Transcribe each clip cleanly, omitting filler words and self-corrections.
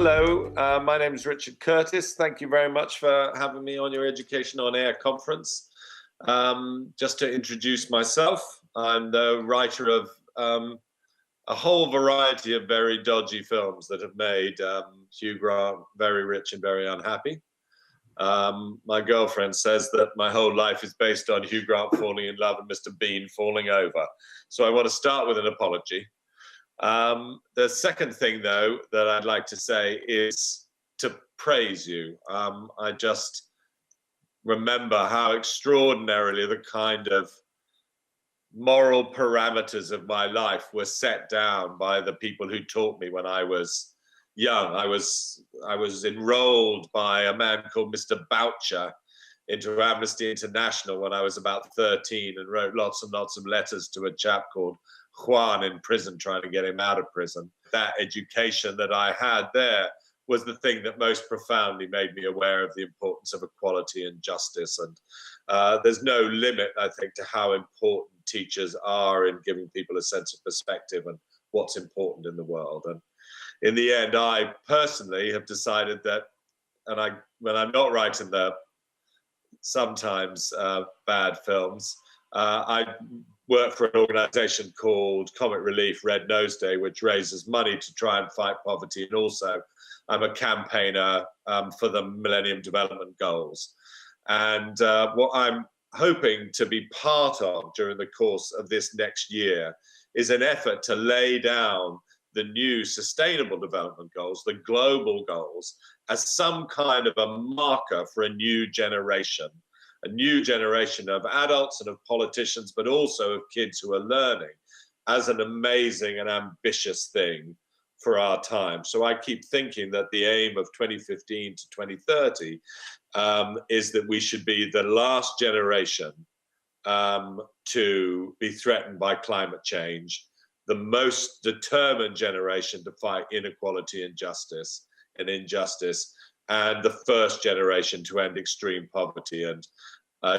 Hello, my name is Richard Curtis. Thank you very much for having me on your Education on Air conference. Just to introduce myself, I'm the writer of a whole variety of very dodgy films that have made Hugh Grant very rich and very unhappy. My girlfriend says that my whole life is based on Hugh Grant falling in love and Mr. Bean falling over. So I want to start with an apology. The second thing, though, that I'd like to say is to praise you. I just remember how extraordinarily the kind of moral parameters of my life were set down by the people who taught me when I was young. I was enrolled by a man called Mr. Boucher into Amnesty International when I was about 13 and wrote lots and lots of letters to a chap called Juan in prison, trying to get him out of prison. That education that I had there was the thing that most profoundly made me aware of the importance of equality and justice. And there's no limit, I think, to how important teachers are in giving people a sense of perspective and what's important in the world. And in the end, I personally have decided that, when I'm not writing the sometimes bad films, I work for an organization called Comic Relief Red Nose Day, which raises money to try and fight poverty. And also I'm a campaigner for the Millennium Development Goals. And what I'm hoping to be part of during the course of this next year is an effort to lay down the new Sustainable Development Goals, the global goals, as some kind of a marker for a new generation of adults and of politicians, but also of kids who are learning, as an amazing and ambitious thing for our time. So I keep thinking that the aim of 2015 to 2030 is that we should be the last generation to be threatened by climate change, the most determined generation to fight inequality and injustice, and the first generation to end extreme poverty. And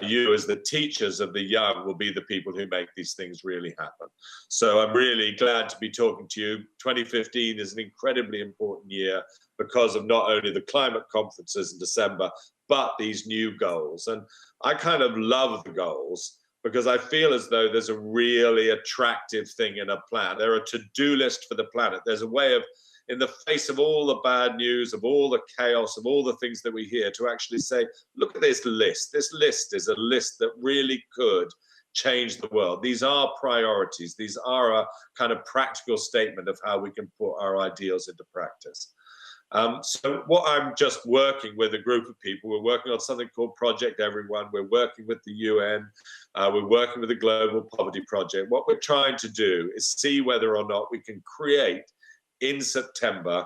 you, as the teachers of the young, will be the people who make these things really happen. So I'm really glad to be talking to you. 2015 is an incredibly important year because of not only the climate conferences in December, but these new goals. And I kind of love the goals because I feel as though there's a really attractive thing in a plan. There are a to-do list for the planet. There's a way of, in the face of all the bad news, of all the chaos, of all the things that we hear, to actually say, look at this list. This list is a list that really could change the world. These are priorities. These are a kind of practical statement of how we can put our ideals into practice. So what I'm just working with a group of people, we're working on something called Project Everyone. We're working with the UN. We're working with the Global Poverty Project. What we're trying to do is see whether or not we can create in September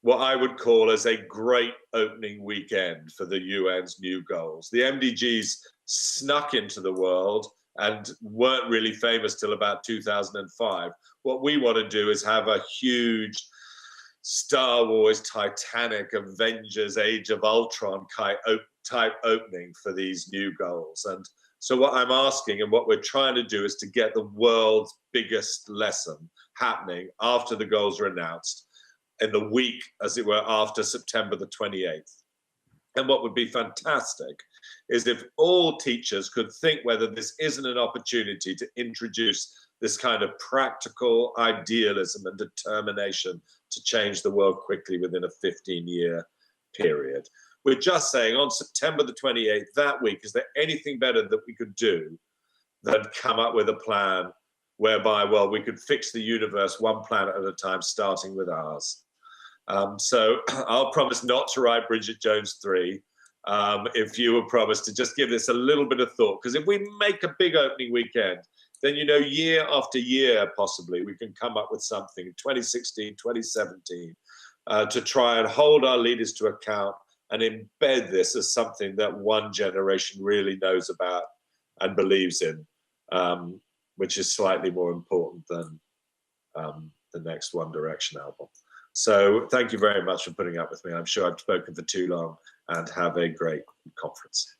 what I would call as a great opening weekend for the UN's new goals. The MDGs snuck into the world and weren't really famous till about 2005. What we want to do is have a huge Star Wars, Titanic, Avengers, Age of Ultron type opening for these new goals. And so what I'm asking and what we're trying to do is to get the world's biggest lesson happening after the goals are announced in the week, as it were, after September the 28th. And what would be fantastic is if all teachers could think whether this isn't an opportunity to introduce this kind of practical idealism and determination to change the world quickly within a 15-year period. We're just saying on September the 28th, that week, is there anything better that we could do than come up with a plan whereby, well, we could fix the universe one planet at a time, starting with ours. So I'll promise not to write Bridget Jones 3 if you will promise to just give this a little bit of thought. Because if we make a big opening weekend, then, you know, year after year, possibly, we can come up with something, 2016, 2017, to try and hold our leaders to account and embed this as something that one generation really knows about and believes in, which is slightly more important than the next One Direction album. So thank you very much for putting up with me. I'm sure I've spoken for too long, and have a great conference.